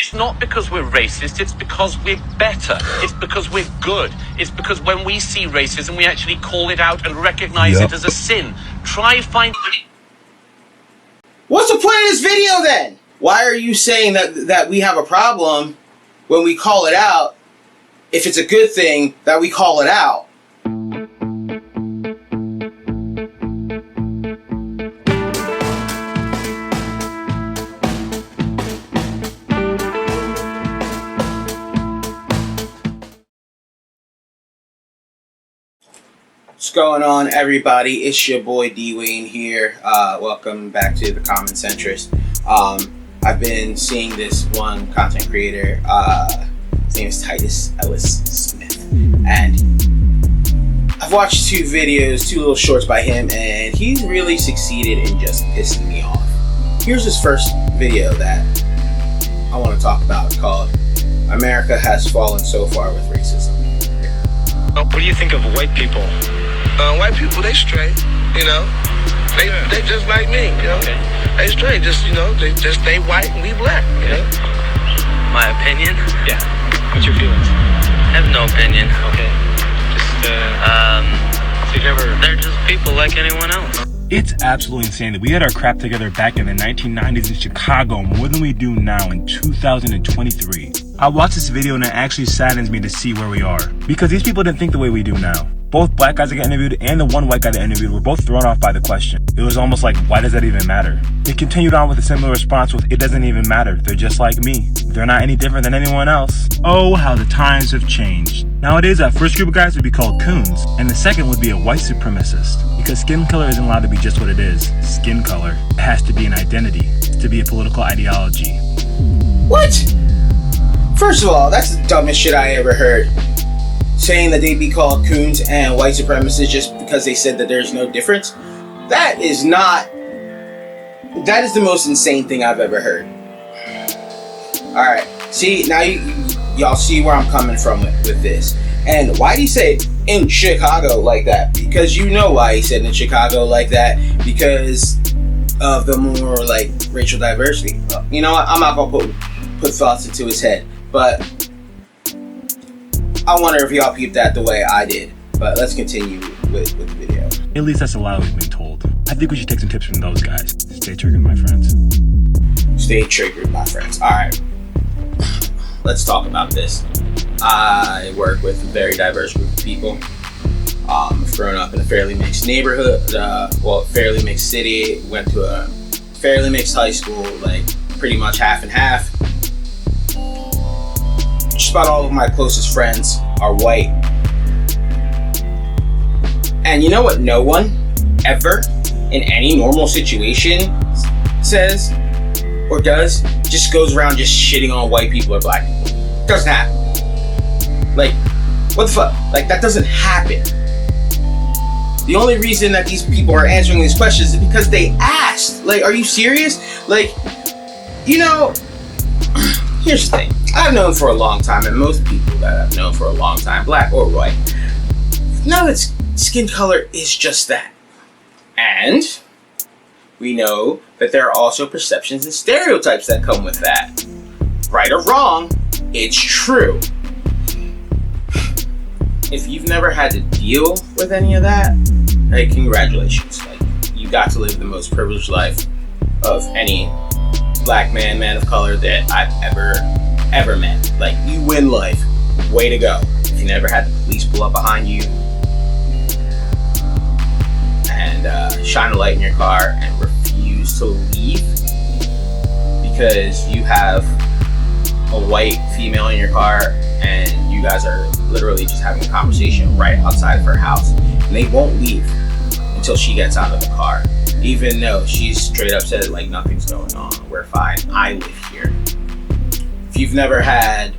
It's not because we're racist, it's because we're better. It's because we're good. It's because when we see racism, we actually call it out and recognize it as a sin. Try find... What's the point of this video then? Why are you saying that we have a problem when we call it out, if it's a good thing that we call it out? What's going on, everybody? It's your boy D-Wayne here. Welcome back to the Common Centrist. I've been seeing this one content creator. His name is Titus Ellis Smith, and I've watched two little shorts by him, and he's really succeeded in just pissing me off. Here's his first video that I want to talk about, called "America Has Fallen So Far with Racism." What do you think of white people? White people, they straight, you know. They just like me, you know. Okay. They straight, they white and we black, you know. My opinion? Yeah. What's your feelings? I have no opinion. Okay. So you've never... They're just people like anyone else. It's absolutely insane that we had our crap together back in the 1990s in Chicago more than we do now in 2023. I watched this video and it actually saddens me to see where we are, because these people didn't think the way we do now. Both black guys that got interviewed and the one white guy that interviewed were both thrown off by the question. It was almost like, why does that even matter? They continued on with a similar response with, it doesn't even matter. They're just like me. They're not any different than anyone else. Oh, how the times have changed. Nowadays, that first group of guys would be called coons, and the second would be a white supremacist. Because skin color isn't allowed to be just what it is, skin color. It has to be an identity. It's to be a political ideology. What? First of all, that's the dumbest shit I ever heard. Saying that they'd be called coons and white supremacists just because they said that there's no difference. That is the most insane thing I've ever heard. Alright, see, now y'all see where I'm coming from with this. And why do you say in Chicago like that? Because you know why he said in Chicago like that. Because of the more like racial diversity. You know what? I'm not gonna put thoughts into his head. But I wonder if y'all peeped that the way I did. But let's continue with the video. At least that's a lot we've been told. I think we should take some tips from those guys. Stay triggered, my friends. Stay triggered, my friends. Alright. Let's talk about this. I work with a very diverse group of people. I've grown up in a fairly mixed neighborhood. Fairly mixed city. Went to a fairly mixed high school, like pretty much half and half. Just about all of my closest friends are white. And you know what no one ever in any normal situation says or does? Just goes around just shitting on white people or black people. Doesn't happen. Like, what the fuck? Like, that doesn't happen. The only reason that these people are answering these questions is because they asked. Like, are you serious? Like, you know, here's the thing. I've known for a long time, and most people that I've known for a long time, black or white, know that skin color is just that. And we know that there are also perceptions and stereotypes that come with that. Right or wrong, it's true. If you've never had to deal with any of that, hey, congratulations. Like, you got to live the most privileged life of any black man of color that I've ever met. Like, you win life. Way to go. If you never had the police pull up behind you and shine a light in your car and refuse to leave because you have a white female in your car and you guys are literally just having a conversation right outside of her house, and they won't leave until she gets out of the car, even though she's straight up said like nothing's going on, we're fine, I live here. If you've never had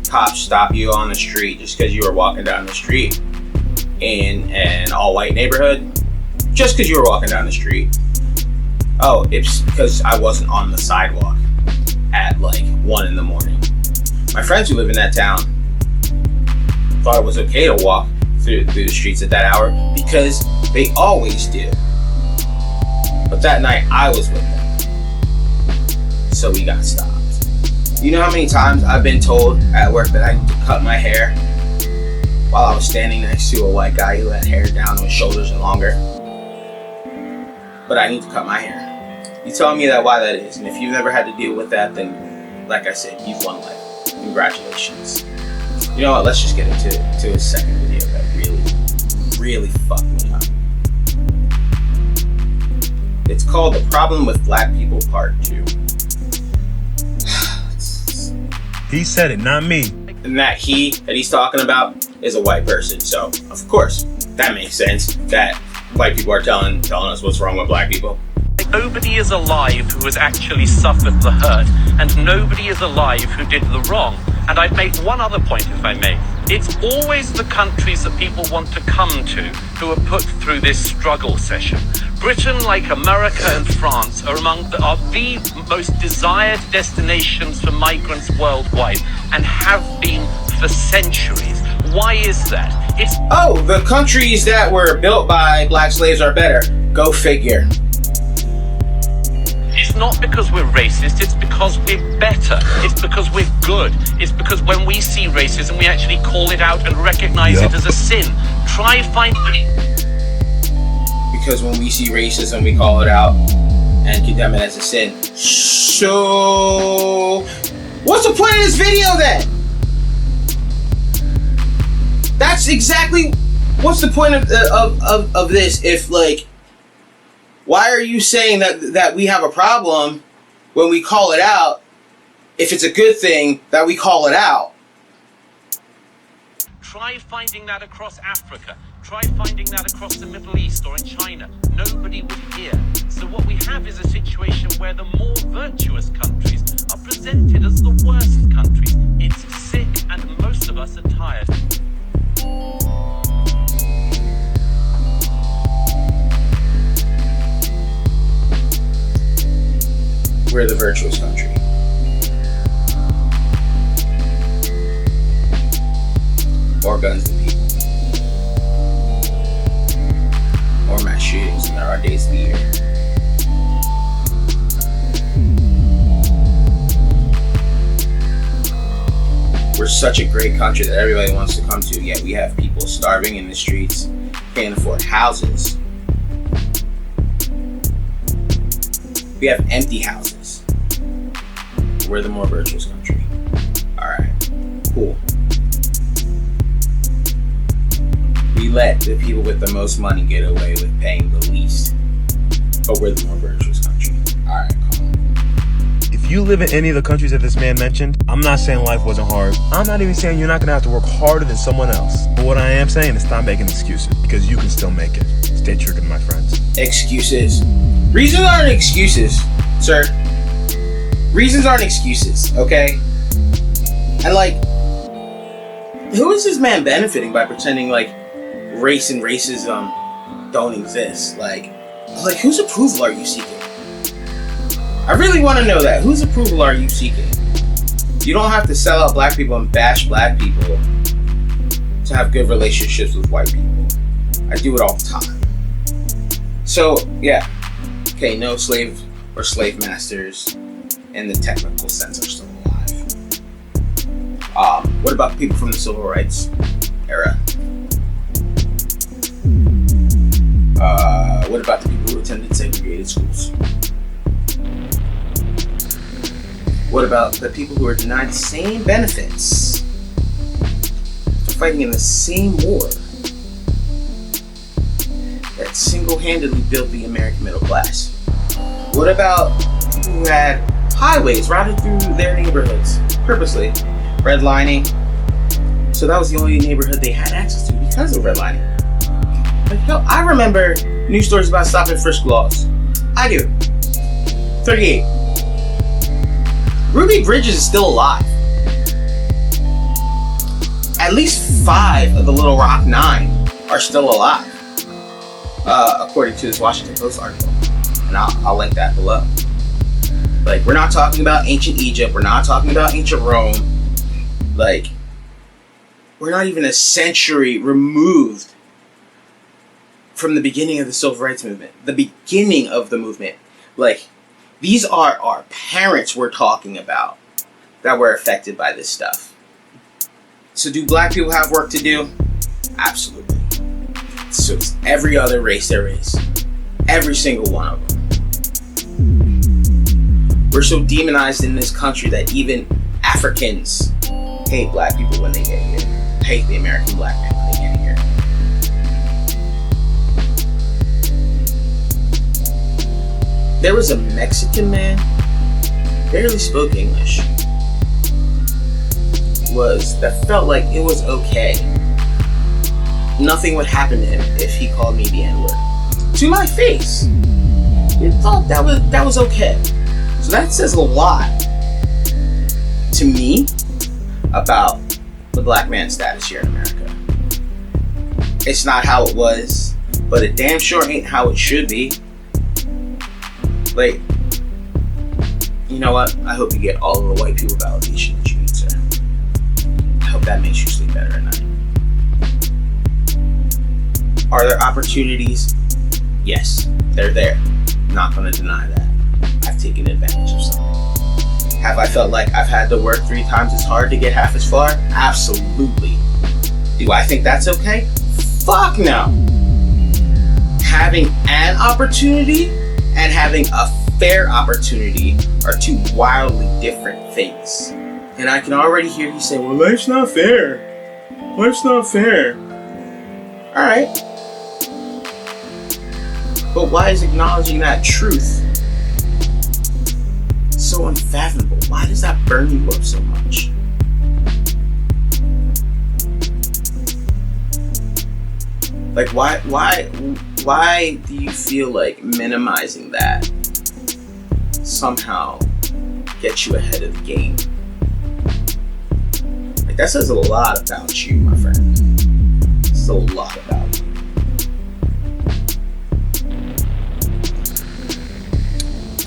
cops stop you on the street just because you were walking down the street in an all-white neighborhood, just because you were walking down the street, oh, it's because I wasn't on the sidewalk at like 1 in the morning. My friends who live in that town thought it was okay to walk through the streets at that hour because they always do. But that night I was with them, so we got stopped. You know how many times I've been told at work that I need to cut my hair while I was standing next to a white guy who had hair down to his shoulders and longer? But I need to cut my hair. You tell me why that is, and if you've never had to deal with that, then, like I said, you've won life. Congratulations. You know what? Let's just get into a second video that really fucked me up. It's called "The Problem with Black People Part 2." He said it, not me. And that he's talking about is a white person. So, of course, that makes sense that white people are telling us what's wrong with black people. Nobody is alive who has actually suffered the hurt, and nobody is alive who did the wrong. And I'd make one other point, if I may. It's always the countries that people want to come to who are put through this struggle session. Britain, like America and France, are the most desired destinations for migrants worldwide, and have been for centuries. Why is that? The countries that were built by black slaves are better. Go figure. It's not because we're racist, it's because we're better. It's because we're good. It's because when we see racism, we actually call it out and recognize it as a sin. Because when we see racism, we call it out and condemn it as a sin. So, what's the point of this video then? That's exactly what's the point of this if, like, why are you saying that we have a problem when we call it out if it's a good thing that we call it out? Try finding that across Africa. Try finding that across the Middle East or in China. Nobody would hear. So what we have is a situation where the more virtuous countries are presented as the worst countries. It's sick, and most of us are tired. We're the virtuous country. More guns than people. More mass shootings than there are days of the year. We're such a great country that everybody wants to come to, yet we have people starving in the streets, can't afford houses. We have empty houses. We're the more virtuous country. Alright, cool. We let the people with the most money get away with paying the least. But we're the more virtuous country. Alright, come on. If you live in any of the countries that this man mentioned, I'm not saying life wasn't hard. I'm not even saying you're not gonna have to work harder than someone else. But what I am saying is stop making excuses, because you can still make it. Stay true to my friends. Excuses. Reasons aren't excuses, sir. Reasons aren't excuses, okay? And, like, who is this man benefiting by pretending like race and racism don't exist? Like whose approval are you seeking? I really want to know that. Whose approval are you seeking? You don't have to sell out black people and bash black people to have good relationships with white people. I do it all the time. So, yeah. Okay, no slave or slave masters in the technical sense are still alive. What about people from the civil rights era? What about the people who attended segregated schools? What about the people who are denied the same benefits for fighting in the same war that single-handedly built the American middle class? What about people who had highways routed through their neighborhoods purposely, redlining? So that was the only neighborhood they had access to because of redlining. Like, hell, I remember news stories about stop and frisk laws. I do. 38. Ruby Bridges is still alive. At least 5 of the Little Rock 9 are still alive, according to this Washington Post article. And I'll link that below. Like, we're not talking about ancient Egypt. We're not talking about ancient Rome. Like, we're not even a century removed from the beginning of the civil rights movement. The beginning of the movement. Like, these are our parents we're talking about. that were affected by this stuff. So do black people have work to do? Absolutely. So it's every other race there is. Every single one of them. We're so demonized in this country that even Africans hate black people when they get here. Hate the American black man when they get here. There was a Mexican man, barely spoke English, that felt like it was okay. Nothing would happen to him if he called me the N-word. To my face. He thought that was okay. So that says a lot to me about the black man's status here in America. It's not how it was, but it damn sure ain't how it should be. Like, you know what? I hope you get all of the white people validation that you need, sir. I hope that makes you sleep better at night. Are there opportunities? Yes, they're there. Not gonna deny that. I've taken advantage of some. Have I felt like I've had to work 3 times as hard to get half as far? Absolutely. Do I think that's okay? Fuck no. Having an opportunity and having a fair opportunity are 2 wildly different things. And I can already hear you say, well, life's not fair. Life's not fair. Alright. But why is acknowledging that truth so unfathomable? Why does that burn you up so much? Like, why do you feel like minimizing that somehow gets you ahead of the game? Like, that says a lot about you, my friend. It says a lot about you.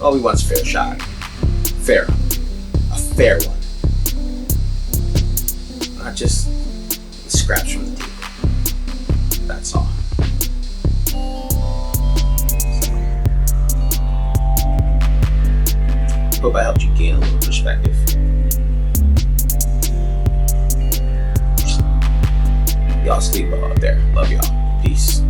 All we want is a fair shot. Fair. A fair one. Not just the scraps from the table. That's all. So, hope I helped you gain a little perspective. Y'all sleep well out there. Love y'all. Peace.